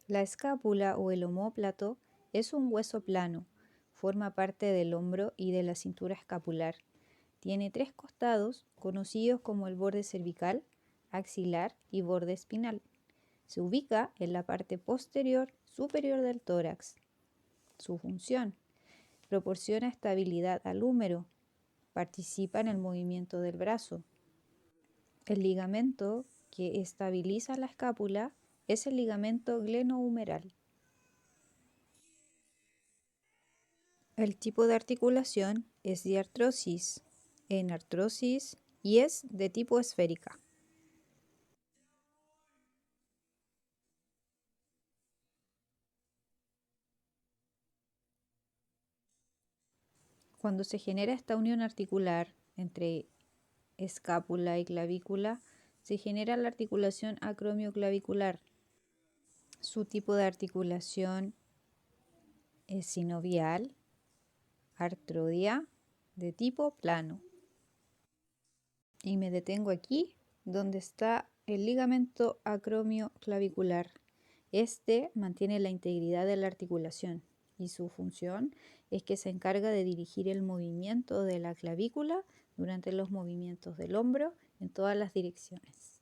La escápula o el omóplato es un hueso plano, forma parte del hombro y de la cintura escapular. Tiene 3 costados conocidos como el borde cervical, axilar y borde espinal. Se ubica en la parte posterior superior del tórax. Su función: proporciona estabilidad al húmero, participa en el movimiento del brazo. El ligamento que estabiliza la escápula es el ligamento glenohumeral. El tipo de articulación es diartrosis, enartrosis y es de tipo esférica. Cuando se genera esta unión articular entre escápula y clavícula, se genera la articulación acromioclavicular. Su tipo de articulación es sinovial, artrodia, de tipo plano. Y me detengo aquí, donde está el ligamento acromioclavicular. Este mantiene la integridad de la articulación y su función es que se encarga de dirigir el movimiento de la clavícula durante los movimientos del hombro en todas las direcciones.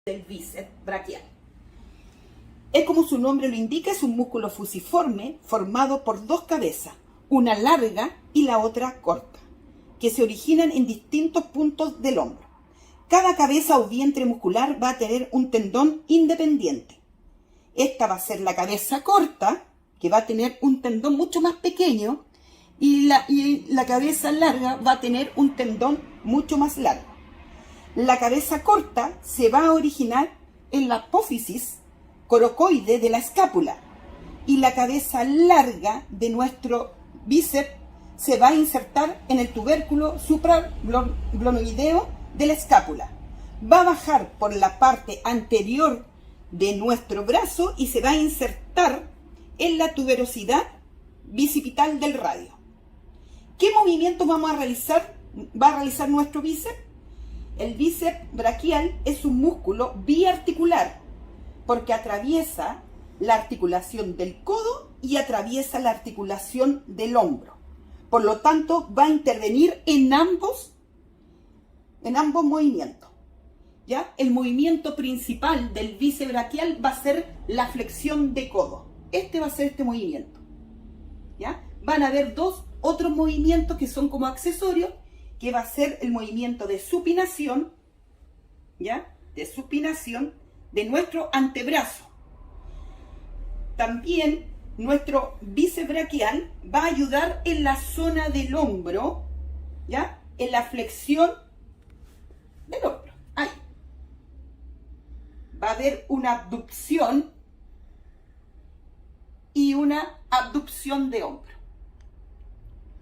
Del bíceps braquial. Es como su nombre lo indica, es un músculo fusiforme formado por dos cabezas, una larga y la otra corta, que se originan en distintos puntos del hombro. Cada cabeza o vientre muscular va a tener un tendón independiente. Esta va a ser la cabeza corta, que va a tener un tendón mucho más pequeño, y la cabeza larga va a tener un tendón mucho más largo. La cabeza corta se va a originar en la apófisis coracoide de la escápula y la cabeza larga de nuestro bíceps se va a insertar en el tubérculo supraglenoideo de la escápula. Va a bajar por la parte anterior de nuestro brazo y se va a insertar en la tuberosidad bicipital del radio. ¿Qué movimiento vamos a realizar? ¿Va a realizar nuestro bíceps? El bíceps braquial es un músculo biarticular porque atraviesa la articulación del codo y atraviesa la articulación del hombro. Por lo tanto, va a intervenir en ambos movimientos. ¿Ya? El movimiento principal del bíceps braquial va a ser la flexión de codo. Este va a ser este movimiento. ¿Ya? Van a haber dos otros movimientos que son como accesorios, que va a ser el movimiento de supinación, ¿ya? De supinación de nuestro antebrazo. También nuestro bíceps braquial va a ayudar en la zona del hombro, ¿ya? En la flexión del hombro. Ahí. Va a haber una abducción y una abducción de hombro.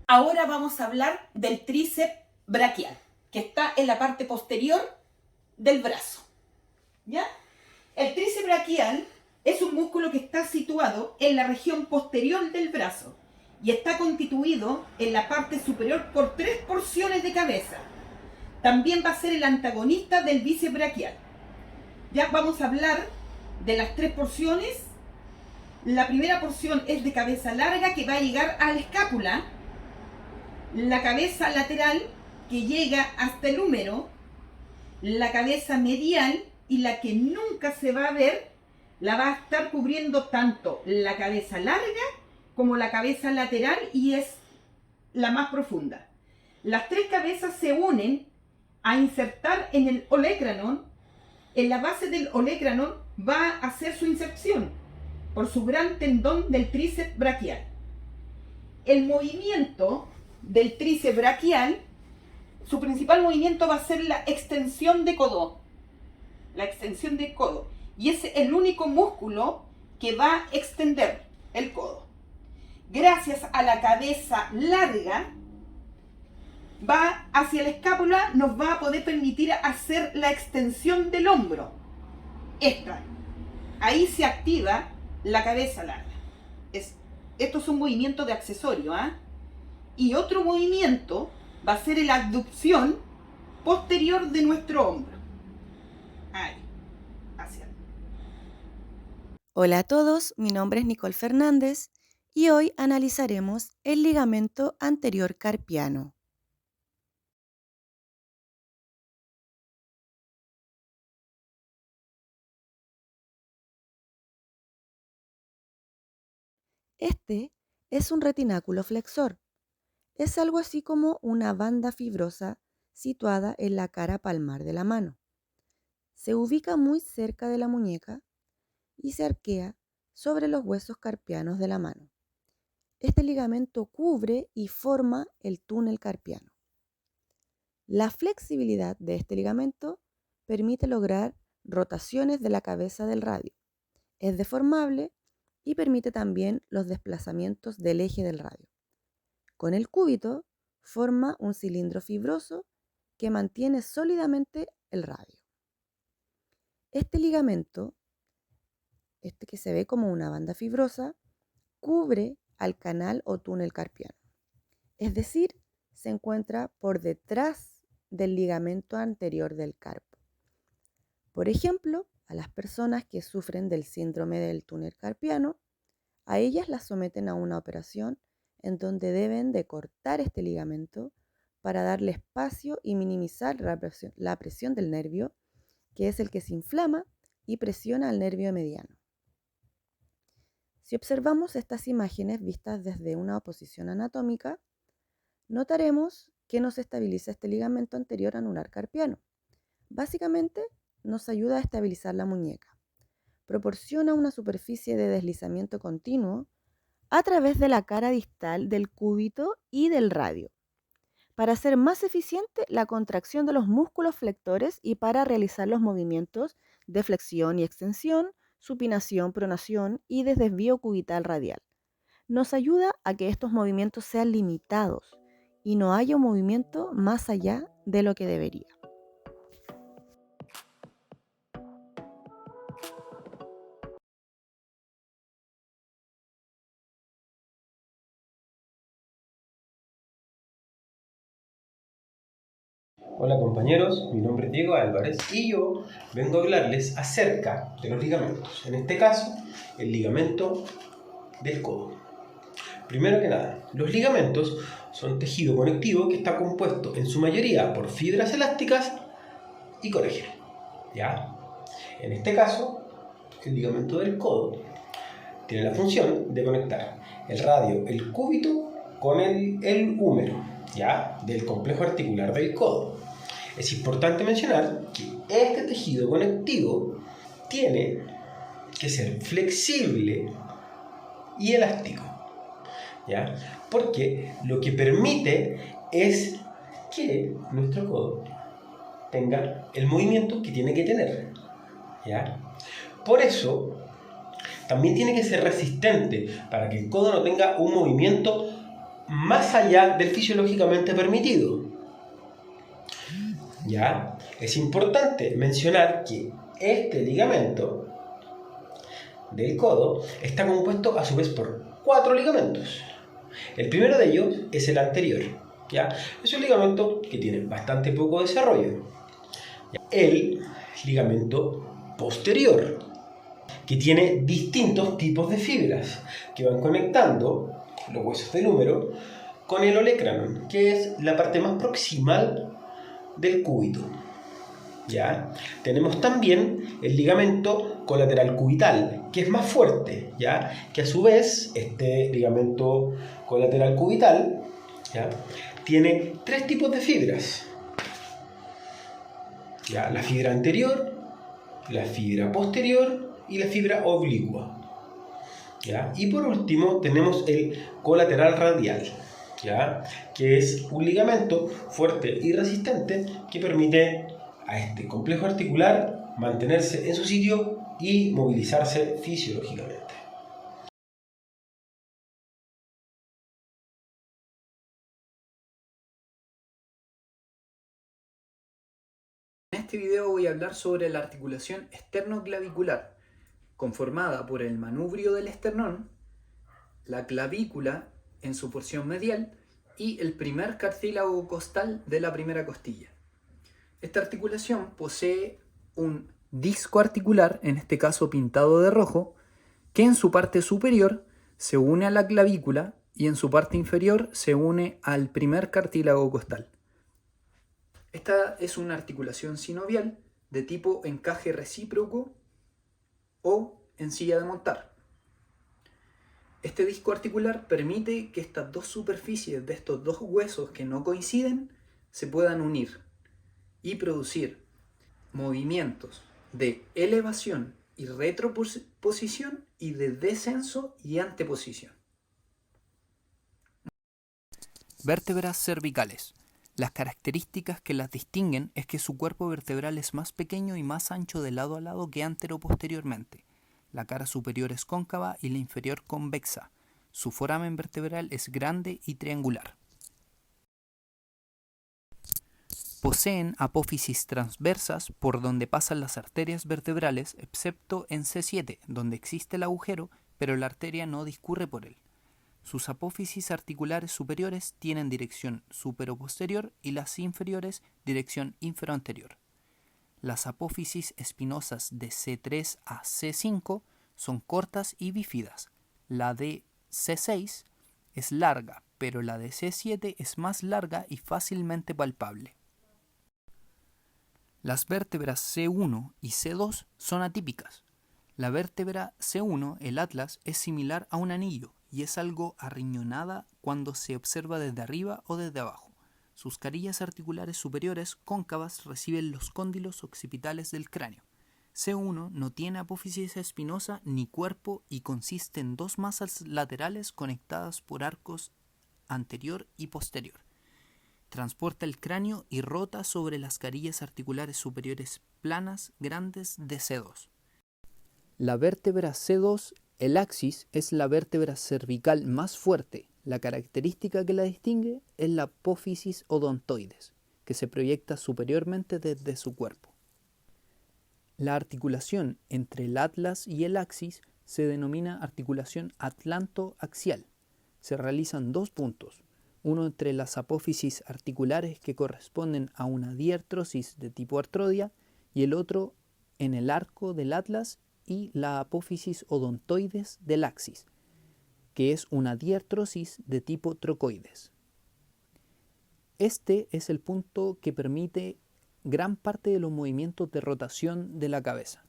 Ahora vamos a hablar del tríceps braquial, que está en la parte posterior del brazo. ¿Ya? El tríceps braquial es un músculo que está situado en la región posterior del brazo y está constituido en la parte superior por 3 porciones de cabeza. También va a ser el antagonista del bíceps braquial. Ya vamos a hablar de las 3 porciones. La primera porción es de cabeza larga, que va a llegar a la escápula. La cabeza lateral, que llega hasta el húmero. La cabeza medial, y la que nunca se va a ver, la va a estar cubriendo tanto la cabeza larga como la cabeza lateral, y es la más profunda. Las 3 cabezas se unen a insertar en el olecranon. En la base del olecranon va a hacer su inserción por su gran tendón del tríceps braquial. El movimiento del tríceps braquial, su principal movimiento va a ser la extensión de codo. La extensión de codo. y es el único músculo que va a extender el codo. Gracias a la cabeza larga, va hacia la escápula, nos va a poder permitir hacer la extensión del hombro. Ahí se activa la cabeza larga. Esto es un movimiento de accesorio, Y otro movimiento va a ser la abducción posterior de nuestro hombro. Ahí, hacia. Hola a todos, mi nombre es Nicole Fernández y hoy analizaremos el ligamento anterior carpiano. Este es un retináculo flexor. Es algo así como una banda fibrosa situada en la cara palmar de la mano. Se ubica muy cerca de la muñeca y se arquea sobre los huesos carpianos de la mano. Este ligamento cubre y forma el túnel carpiano. La flexibilidad de este ligamento permite lograr rotaciones de la cabeza del radio. Es deformable y permite también los desplazamientos del eje del radio. Con el cúbito forma un cilindro fibroso que mantiene sólidamente el radio. Este ligamento, que se ve como una banda fibrosa, cubre al canal o túnel carpiano. Es decir, se encuentra por detrás del ligamento anterior del carpo. Por ejemplo, a las personas que sufren del síndrome del túnel carpiano, a ellas las someten a una operación en donde deben de cortar este ligamento para darle espacio y minimizar la presión del nervio, que es el que se inflama y presiona al nervio mediano. Si observamos estas imágenes vistas desde una posición anatómica, notaremos que nos estabiliza este ligamento anterior anular carpiano. Básicamente, nos ayuda a estabilizar la muñeca. Proporciona una superficie de deslizamiento continuo a través de la cara distal del cúbito y del radio, para hacer más eficiente la contracción de los músculos flectores y para realizar los movimientos de flexión y extensión, supinación, pronación y de desvío cubital radial. Nos ayuda a que estos movimientos sean limitados y no haya un movimiento más allá de lo que debería. Hola compañeros, mi nombre es Diego Álvarez y yo vengo a hablarles acerca de los ligamentos. En este caso, el ligamento del codo. Primero que nada, los ligamentos son tejido conectivo que está compuesto en su mayoría por fibras elásticas y colágeno. ¿Ya? En este caso, el ligamento del codo tiene la función de conectar el radio, el cúbito, con el húmero, ¿ya? Del complejo articular del codo. Es importante mencionar que este tejido conectivo tiene que ser flexible y elástico, ¿ya? Porque lo que permite es que nuestro codo tenga el movimiento que tiene que tener, ¿ya? Por eso también tiene que ser resistente para que el codo no tenga un movimiento más allá del fisiológicamente permitido. ¿Ya? Es importante mencionar que este ligamento del codo está compuesto a su vez por 4 ligamentos. El primero de ellos es el anterior, ¿ya? Es un ligamento que tiene bastante poco desarrollo. El ligamento posterior, que tiene distintos tipos de fibras que van conectando los huesos del húmero con el olecranon, que es la parte más proximal del cúbito. ¿Ya? Tenemos también el ligamento colateral cubital, que es más fuerte, ¿ya? Que a su vez este ligamento colateral cubital, ¿ya? Tiene 3 tipos de fibras, ¿ya? La fibra anterior, la fibra posterior y la fibra oblicua, ¿ya? Y por último tenemos el colateral radial, ¿ya? Que es un ligamento fuerte y resistente que permite a este complejo articular mantenerse en su sitio y movilizarse fisiológicamente. En este video voy a hablar sobre la articulación esternoclavicular, conformada por el manubrio del esternón, la clavícula en su porción medial y el primer cartílago costal de la primera costilla. Esta articulación posee un disco articular, en este caso pintado de rojo, que en su parte superior se une a la clavícula y en su parte inferior se une al primer cartílago costal. Esta es una articulación sinovial de tipo encaje recíproco o en silla de montar. Este disco articular permite que estas dos superficies de estos dos huesos que no coinciden se puedan unir y producir movimientos de elevación y retroposición y de descenso y anteposición. Vértebras cervicales. Las características que las distinguen es que su cuerpo vertebral es más pequeño y más ancho de lado a lado que antero-posteriormente. La cara superior es cóncava y la inferior convexa. Su foramen vertebral es grande y triangular. Poseen apófisis transversas por donde pasan las arterias vertebrales, excepto en C7, donde existe el agujero, pero la arteria no discurre por él. Sus apófisis articulares superiores tienen dirección superoposterior y las inferiores dirección inferoanterior. Las apófisis espinosas de C3 a C5 son cortas y bífidas. La de C6 es larga, pero la de C7 es más larga y fácilmente palpable. Las vértebras C1 y C2 son atípicas. La vértebra C1, el atlas, es similar a un anillo y es algo arriñonada cuando se observa desde arriba o desde abajo. Sus carillas articulares superiores cóncavas reciben los cóndilos occipitales del cráneo. C1 no tiene apófisis espinosa ni cuerpo y consiste en dos masas laterales conectadas por arcos anterior y posterior. Transporta el cráneo y rota sobre las carillas articulares superiores planas grandes de C2. La vértebra C2, el axis, es la vértebra cervical más fuerte. La característica que la distingue es la apófisis odontoides, que se proyecta superiormente desde su cuerpo. La articulación entre el atlas y el axis se denomina articulación atlantoaxial. Se realizan dos puntos, uno entre las apófisis articulares que corresponden a una diartrosis de tipo artrodia y el otro en el arco del atlas y la apófisis odontoides del axis, que es una diartrosis de tipo trocoides. Este es el punto que permite gran parte de los movimientos de rotación de la cabeza.